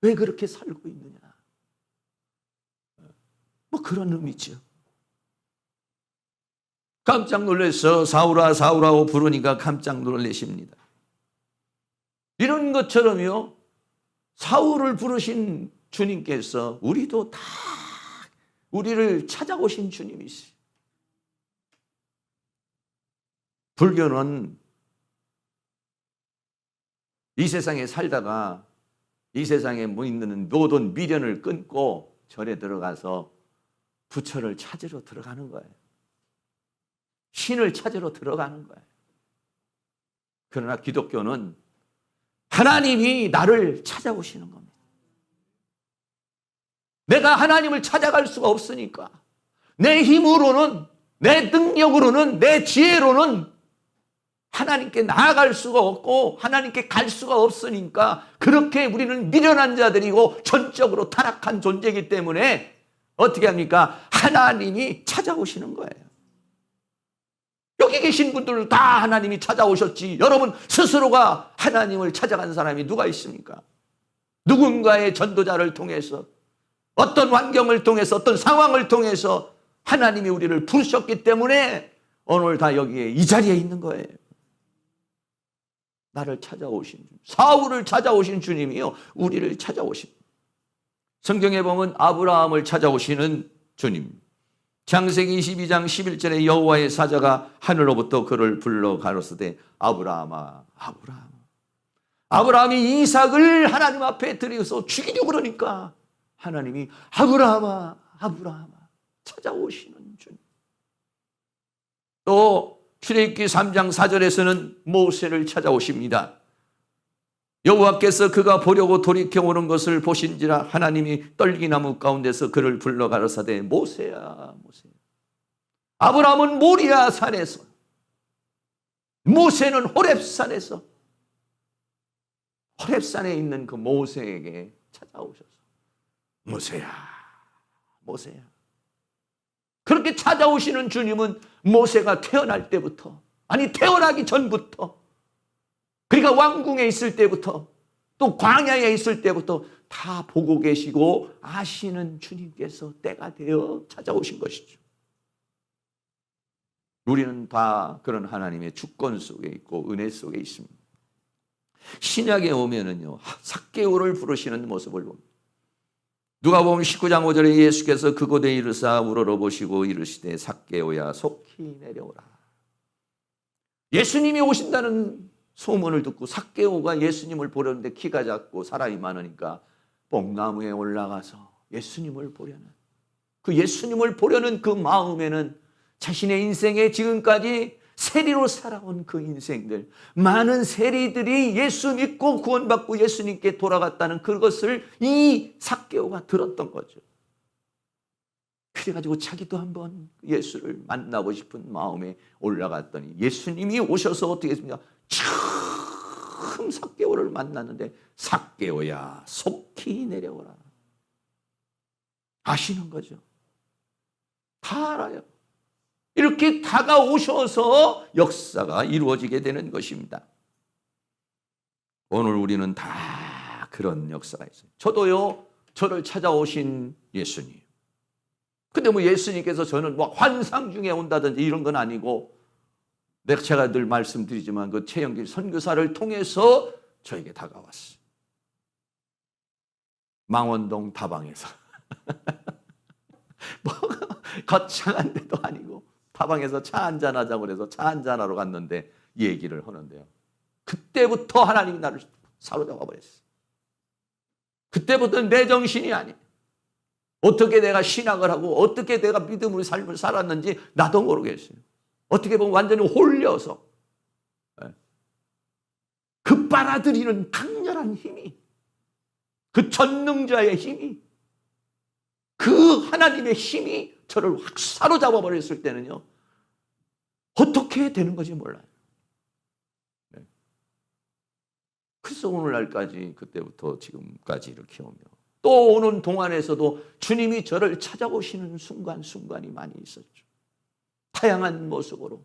왜 그렇게 살고 있느냐, 뭐 그런 의미죠. 깜짝 놀라서 사울아 사울아고 부르니까 깜짝 놀라십니다. 이런 것처럼요, 사울을 부르신 주님께서 우리도 다 우리를 찾아오신 주님이시죠. 불교는 이 세상에 살다가 이 세상에 있는 모든 미련을 끊고 절에 들어가서 부처를 찾으러 들어가는 거예요. 신을 찾으러 들어가는 거예요. 그러나 기독교는 하나님이 나를 찾아오시는 겁니다. 내가 하나님을 찾아갈 수가 없으니까, 내 힘으로는, 내 능력으로는, 내 지혜로는 하나님께 나아갈 수가 없고 하나님께 갈 수가 없으니까, 그렇게 우리는 미련한 자들이고 전적으로 타락한 존재이기 때문에 어떻게 합니까? 하나님이 찾아오시는 거예요. 여기 계신 분들 다 하나님이 찾아오셨지, 여러분 스스로가 하나님을 찾아간 사람이 누가 있습니까? 누군가의 전도자를 통해서, 어떤 환경을 통해서, 어떤 상황을 통해서 하나님이 우리를 부르셨기 때문에 오늘 다 여기에 이 자리에 있는 거예요. 나를 찾아오신 주님, 사울을 찾아오신 주님이요, 우리를 찾아오신. 성경에 보면 아브라함을 찾아오시는 주님. 창세기 22장 11절에 여호와의 사자가 하늘로부터 그를 불러 가로쓰되 아브라함아 아브라함. 아브라함이 이삭을 하나님 앞에 들여서 죽이려고 그러니까 하나님이 아브라함아 아브라함아 찾아오시는 주님. 또 출애굽기 3장 4절에서는 모세를 찾아오십니다. 여호와께서 그가 보려고 돌이켜 오는 것을 보신지라 하나님이 떨기나무 가운데서 그를 불러 가라사대 모세야 모세야. 아브라함은 모리아 산에서, 모세는 호렙산에서, 호렙산에 있는 그 모세에게 찾아오셔서 모세야 모세야. 그렇게 찾아오시는 주님은 모세가 태어날 때부터, 아니 태어나기 전부터, 그러니까 왕궁에 있을 때부터, 또 광야에 있을 때부터 다 보고 계시고 아시는 주님께서 때가 되어 찾아오신 것이죠. 우리는 다 그런 하나님의 주권 속에 있고 은혜 속에 있습니다. 신약에 오면은요, 삭개오를 부르시는 모습을 봅니다. 누가복음 19장 5절에 예수께서 그곳에 이르사 우러러보시고 이르시되 삭개오야 속히 내려오라. 예수님이 오신다는 소문을 듣고 삭개오가 예수님을 보려는데 키가 작고 사람이 많으니까 뽕나무에 올라가서 예수님을 보려는, 그 예수님을 보려는 그 마음에는 자신의 인생에 지금까지 세리로 살아온 그 인생들, 많은 세리들이 예수 믿고 구원받고 예수님께 돌아갔다는 그것을 이 삭개오가 들었던 거죠. 그래가지고 자기도 한번 예수를 만나고 싶은 마음에 올라갔더니 예수님이 오셔서 어떻게 했습니까? 처음 삭개오를 만났는데 삭개오야 속히 내려오라. 아시는 거죠. 다 알아요. 이렇게 다가오셔서 역사가 이루어지게 되는 것입니다. 오늘 우리는 다 그런 역사가 있어요. 저도요, 저를 찾아오신 예수님. 근데 뭐 예수님께서 저는 뭐 환상 중에 온다든지 이런 건 아니고, 제가 늘 말씀드리지만 그 최영길 선교사를 통해서 저에게 다가왔어요. 망원동 다방에서. 뭐 거창한 데도 아니고 다방에서 차 한잔하자고 그래서 차 한잔하러 갔는데 얘기를 하는데요, 그때부터 하나님이 나를 사로잡아 버렸어요. 그때부터는 내 정신이 아니에요. 어떻게 내가 신학을 하고 어떻게 내가 믿음의 삶을 살았는지 나도 모르겠어요. 어떻게 보면 완전히 홀려서 그 빨아들이는 강렬한 힘이, 그 전능자의 힘이, 그 하나님의 힘이 저를 확 사로잡아 버렸을 때는요, 어떻게 되는 건지 몰라요. 그래서 오늘날까지, 그때부터 지금까지 이렇게 오며 또 오는 동안에서도 주님이 저를 찾아오시는 순간순간이 많이 있었죠. 다양한 모습으로.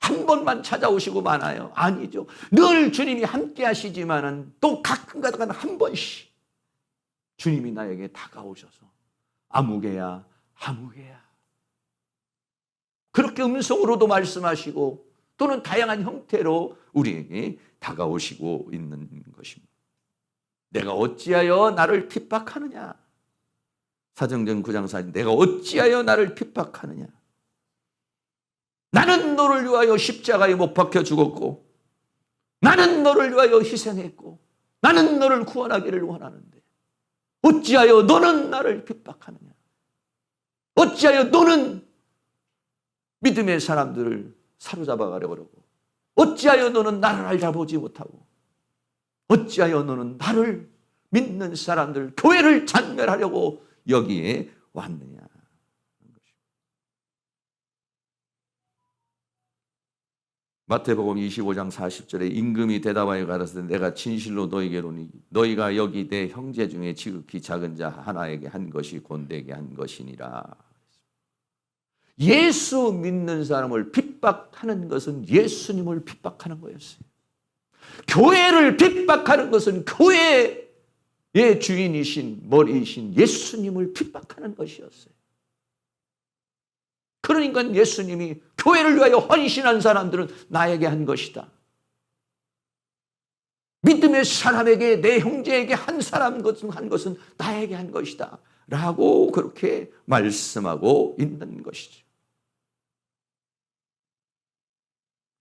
한 번만 찾아오시고 마나요? 아니죠. 늘 주님이 함께 하시지만은 또 가끔 가다가 한 번씩 주님이 나에게 다가오셔서 아무개야 아무개야, 그렇게 음성으로도 말씀하시고 또는 다양한 형태로 우리에게 다가오시고 있는 것입니다. 내가 어찌하여 나를 핍박하느냐? 사도행전 9장 4절, 내가 어찌하여 나를 핍박하느냐? 나는 너를 위하여 십자가에 못 박혀 죽었고, 나는 너를 위하여 희생했고, 나는 너를 구원하기를 원하는데 어찌하여 너는 나를 핍박하느냐? 어찌하여 너는 믿음의 사람들을 사로잡아 가려고 그러고, 어찌하여 너는 나를 알아보지 못하고, 어찌하여 너는 나를 믿는 사람들, 교회를 잔멸하려고 여기에 왔느냐? 마태복음 25장 40절에 임금이 대답하여 가라사대 내가 진실로 너희에게로니 너희가 여기 내 형제 중에 지극히 작은 자 하나에게 한 것이 본대에게 한 것이니라. 예수 믿는 사람을 핍박하는 것은 예수님을 핍박하는 거였어요. 교회를 핍박하는 것은 교회의 주인이신 머리이신 예수님을 핍박하는 것이었어요. 그러니까 예수님이 교회를 위하여 헌신한 사람들은 나에게 한 것이다. 믿음의 사람에게, 내 형제에게 한 것은 나에게 한 것이다. 라고 그렇게 말씀하고 있는 것이죠.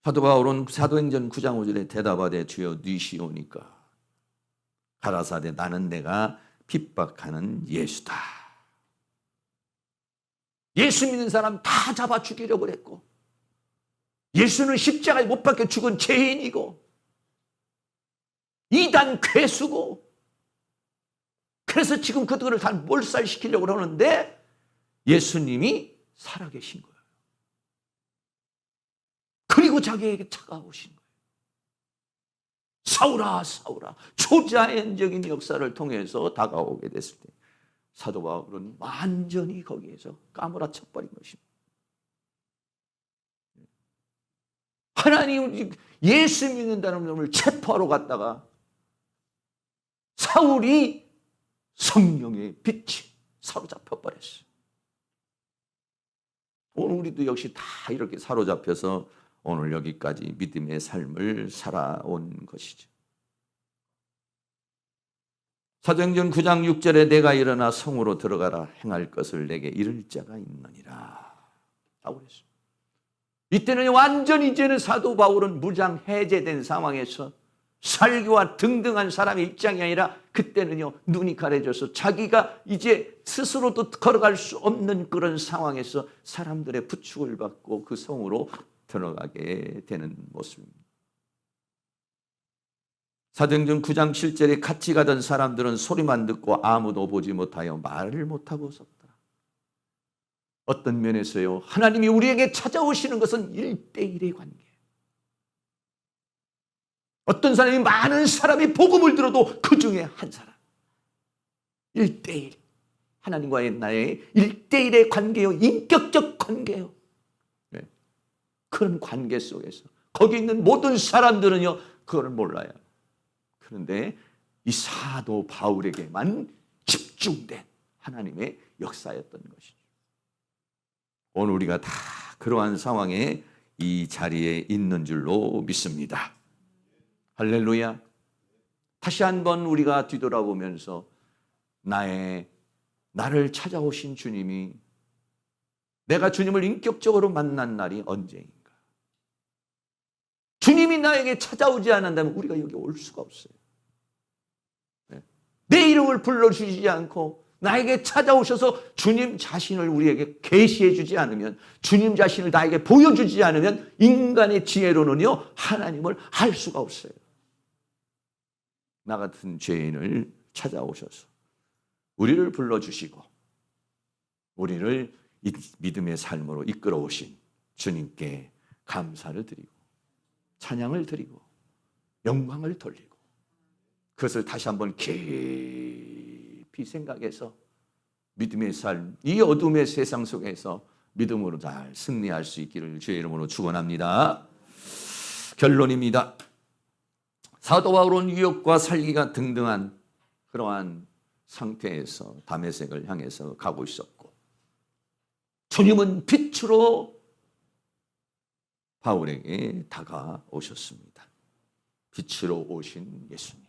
사도 바울은 사도행전 9장 5절에 대답하되 주여 니시오니까 가라사대 나는 내가 핍박하는 예수다. 예수 믿는 사람 다 잡아 죽이려고 했고, 예수는 십자가에 못 박혀 죽은 죄인이고, 이단 괴수고, 그래서 지금 그들을 다 몰살시키려고 하는데 예수님이 살아계신 거예요. 그리고 자기에게 차가우신 거예요. 사울아, 사울아. 초자연적인 역사를 통해서 다가오게 됐을 때 사도 바울은 완전히 거기에서 까무라쳐버린 것입니다. 하나님, 예수 믿는다는 놈을 체포하러 갔다가 사울이 성령의 빛이 사로잡혀 버렸어요. 오늘 우리도 역시 다 이렇게 사로잡혀서 오늘 여기까지 믿음의 삶을 살아온 것이죠. 사도행전 9장 6절에 내가 일어나 성으로 들어가라 행할 것을 내게 이를 자가 있느니라 라고 그랬어요. 이때는 완전히 이제는 사도 바울은 무장 해제된 상황에서 살기와 등등한 사람의 입장이 아니라 그때는요 눈이 가려져서 자기가 이제 스스로도 걸어갈 수 없는 그런 상황에서 사람들의 부축을 받고 그 성으로 들어가게 되는 모습입니다. 사도행전 9장 7절에 같이 가던 사람들은 소리만 듣고 아무도 보지 못하여 말을 못하고 섰다. 어떤 면에서요 하나님이 우리에게 찾아오시는 것은 1대1의 관계. 어떤 사람이 많은 사람이 복음을 들어도 그 중에 한 사람 1대1 하나님과의 나의 1대1의 관계요, 인격적 관계요. 네. 그런 관계 속에서 거기 있는 모든 사람들은요 그걸 몰라요. 그런데 이 사도 바울에게만 집중된 하나님의 역사였던 것이죠. 오늘 우리가 다 그러한 상황에 이 자리에 있는 줄로 믿습니다. 할렐루야. 다시 한번 우리가 뒤돌아보면서 나를 찾아오신 주님이, 내가 주님을 인격적으로 만난 날이 언제인가? 주님이 나에게 찾아오지 않는다면 우리가 여기 올 수가 없어요. 내 이름을 불러주시지 않고 나에게 찾아오셔서 주님 자신을 우리에게 계시해 주지 않으면, 주님 자신을 나에게 보여주지 않으면 인간의 지혜로는요 하나님을 알 수가 없어요. 나 같은 죄인을 찾아오셔서 우리를 불러주시고 우리를 이 믿음의 삶으로 이끌어 오신 주님께 감사를 드리고 찬양을 드리고 영광을 돌리고 그것을 다시 한번 깊이 생각해서 믿음의 삶, 이 어둠의 세상 속에서 믿음으로 잘 승리할 수 있기를 주의 이름으로 축원합니다. 결론입니다. 사도 바울은 유혹과 살기가 등등한 그러한 상태에서 다메섹을 향해서 가고 있었고, 주님은 빛으로 바울에게 다가오셨습니다. 빛으로 오신 예수님.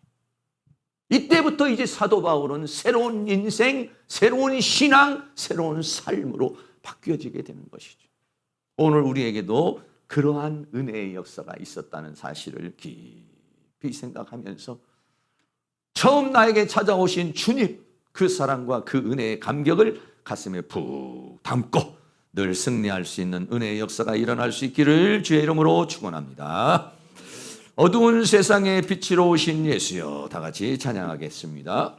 이때부터 이제 사도 바울은 새로운 인생, 새로운 신앙, 새로운 삶으로 바뀌어지게 되는 것이죠. 오늘 우리에게도 그러한 은혜의 역사가 있었다는 사실을 깊이 생각하면서 처음 나에게 찾아오신 주님, 그 사랑과 그 은혜의 감격을 가슴에 푹 담고 늘 승리할 수 있는 은혜의 역사가 일어날 수 있기를 주의 이름으로 축원합니다. 어두운 세상에 빛으로 오신 예수여, 다 같이 찬양하겠습니다.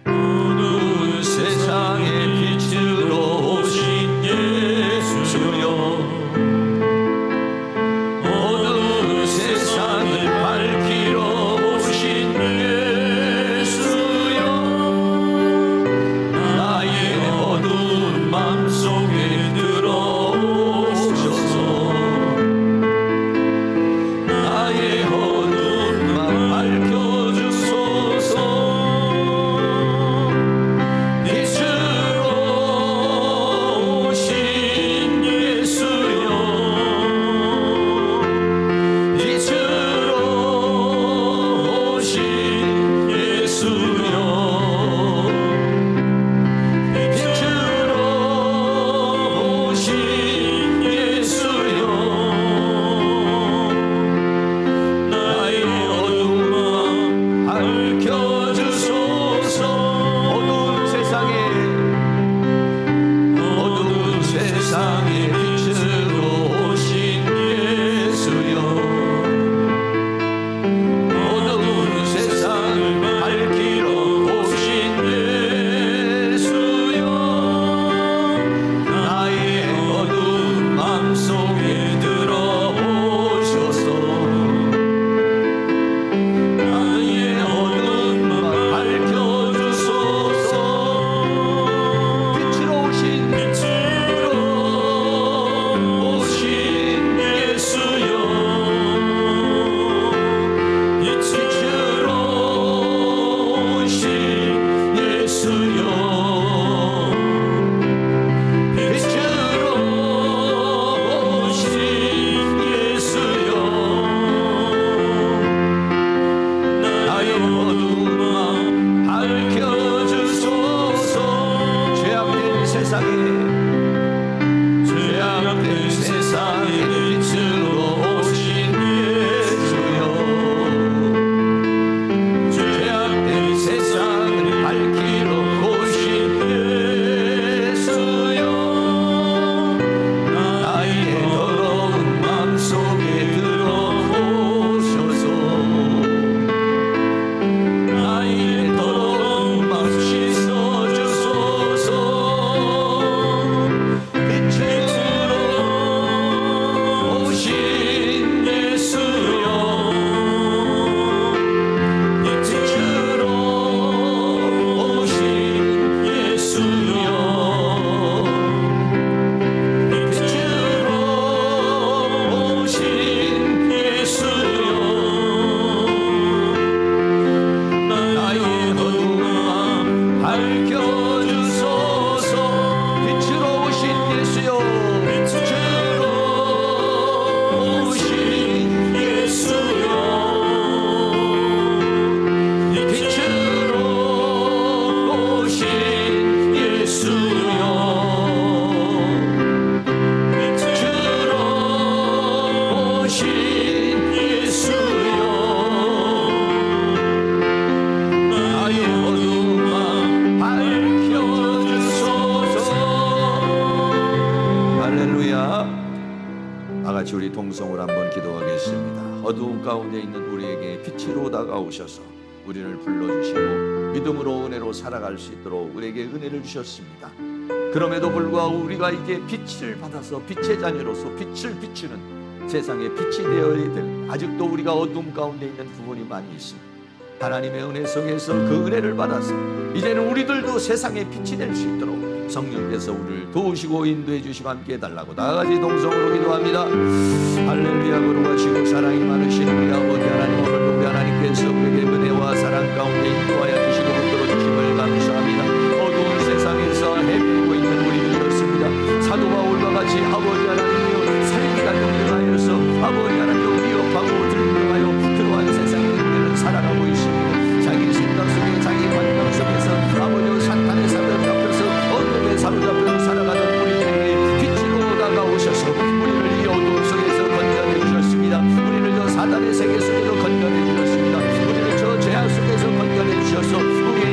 어두운 세상에 빛으로 오신 예수여, 어두운 세상을 밝히러 오신 예수여, 나의 어두운 맘속에 들어오셔서 세상에 죄악된 세상에 빛으로 오신 예수여 죄악된 세상을 밝히러 오신 예수여 나의 더러운 마음속에 들어오셔서 나의 더러운 마음 씻어주소서 빛으로 오신 예수여 빛으로 오신 예수여 빛으로 오신 예수여 나의 어두운 마음 밝혀주소서 빛으로 오신 예수여 빛으로 오신 예수여 빛으로 오신 예수여 빛으로 오신 예수여 나의 어두운 마음 밝혀주소서. 할렐루야. 다같이 우리 동성으로 한번 기도하겠습니다. 어두운 가운데 있는 우리에게 빛으로 다가오셔서 우리를 불러주시고 믿음으로 은혜로 살아갈 수 있도록 우리에게 은혜를 주셨습니다. 그럼에도 불구하고 우리가 이제 빛을 받아서 빛의 자녀로서 빛을 비추는 세상에 빛이 되어야 될, 아직도 우리가 어둠 가운데 있는 부분이 많이 있습니다. 하나님의 은혜 속에서 그 은혜를 받아서 이제는 우리들도 세상에 빛이 될 수 있도록 성령께서 우리를 도우시고 인도해 주시고 함께 해달라고 다같이 동성으로 기도합니다. 할렐루야. 거룩하시고 사랑이 많으신 우리 아버지 하나님, 오늘도 우리 하나님께서 우리에게 은혜와 사랑 가운데 인도하여 주시고 붙들어 주심을 감사합니다. 어두운 세상에서 헤매고 있는 우리들이었습니다. 사도 바울과 같이 아버지 하나님이여 살기가 힘들어하여서 아버지 하나님여 위협하고 들들어가요 그러한 세상에 우리는 살아가고 있습니다. 자기 생각 속에 자기 관념 속에서 아버지 사탄의 사로잡 잡혀서 어둠에 사로잡혀서 살아가는 우리들에게 빛으로 다가오셔서 우리를 이 어두운 속에서 건져내 주셨습니다. 우리를 저 사단의 세계 속에서 건져내 주셨습니다. 우리를 저 죄악 속에서 건져내 주셔서 우리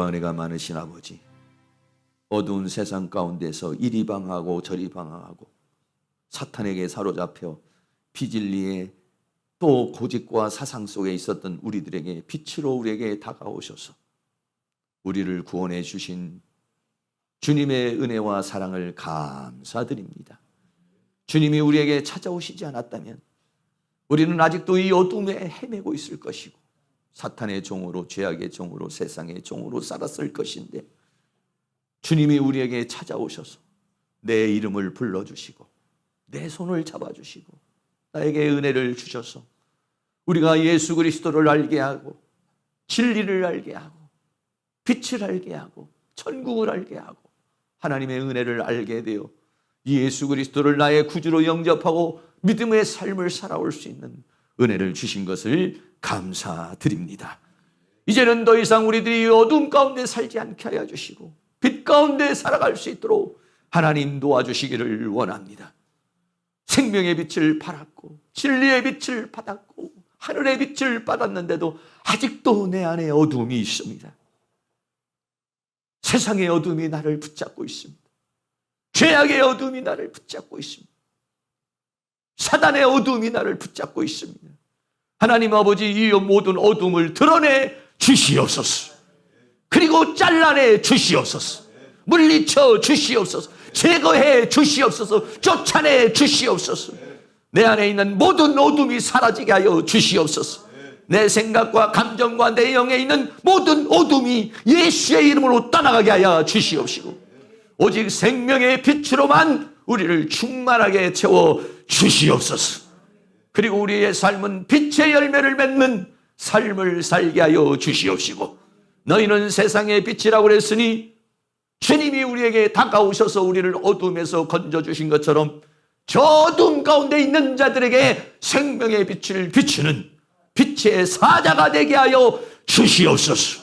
사랑과 은혜가 많으신 아버지, 어두운 세상 가운데서 이리 방황하고 저리 방황하고 사탄에게 사로잡혀 비진리에 또 고집과 사상 속에 있었던 우리들에게 빛으로 우리에게 다가오셔서 우리를 구원해 주신 주님의 은혜와 사랑을 감사드립니다. 주님이 우리에게 찾아오시지 않았다면 우리는 아직도 이 어둠에 헤매고 있을 것이고 사탄의 종으로, 죄악의 종으로, 세상의 종으로 살았을 것인데, 주님이 우리에게 찾아오셔서 내 이름을 불러주시고 내 손을 잡아주시고 나에게 은혜를 주셔서 우리가 예수 그리스도를 알게 하고 진리를 알게 하고 빛을 알게 하고 천국을 알게 하고 하나님의 은혜를 알게 되어 예수 그리스도를 나의 구주로 영접하고 믿음의 삶을 살아올 수 있는 은혜를 주신 것을 감사드립니다. 이제는 더 이상 우리들이 어둠 가운데 살지 않게 하여 주시고 빛 가운데 살아갈 수 있도록 하나님 도와주시기를 원합니다. 생명의 빛을 받았고 진리의 빛을 받았고 하늘의 빛을 받았는데도 아직도 내 안에 어둠이 있습니다. 세상의 어둠이 나를 붙잡고 있습니다. 죄악의 어둠이 나를 붙잡고 있습니다. 사단의 어둠이 나를 붙잡고 있습니다. 하나님 아버지, 이 모든 어둠을 드러내 주시옵소서. 그리고 잘라내 주시옵소서. 물리쳐 주시옵소서. 제거해 주시옵소서. 쫓아내 주시옵소서. 내 안에 있는 모든 어둠이 사라지게 하여 주시옵소서. 내 생각과 감정과 내 영에 있는 모든 어둠이 예수의 이름으로 떠나가게 하여 주시옵시고 오직 생명의 빛으로만 우리를 충만하게 채워 주시옵소서. 그리고 우리의 삶은 빛의 열매를 맺는 삶을 살게 하여 주시옵시고 너희는 세상의 빛이라고 그랬으니 주님이 우리에게 다가오셔서 우리를 어둠에서 건져주신 것처럼 저 어둠 가운데 있는 자들에게 생명의 빛을 비추는 빛의 사자가 되게 하여 주시옵소서.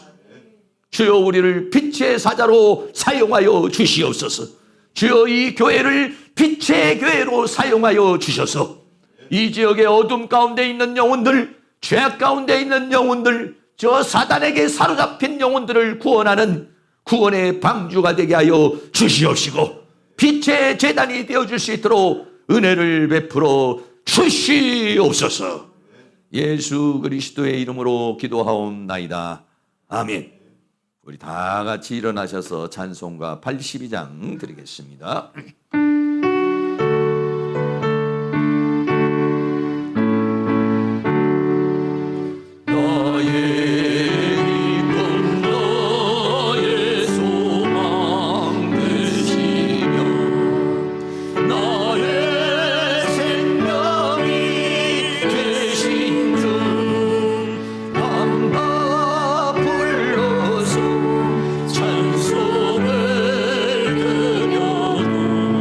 주여, 우리를 빛의 사자로 사용하여 주시옵소서. 주여, 이 교회를 빛의 교회로 사용하여 주셔서 이 지역의 어둠 가운데 있는 영혼들, 죄악 가운데 있는 영혼들, 저 사단에게 사로잡힌 영혼들을 구원하는 구원의 방주가 되게 하여 주시옵시고 빛의 제단이 되어줄 수 있도록 은혜를 베풀어 주시옵소서. 예수 그리스도의 이름으로 기도하옵나이다. 아멘. 우리 다 같이 일어나셔서 찬송가 82장 드리겠습니다. 찬송을 드려도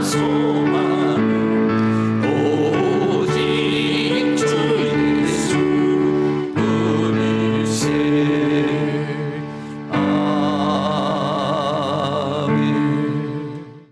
소망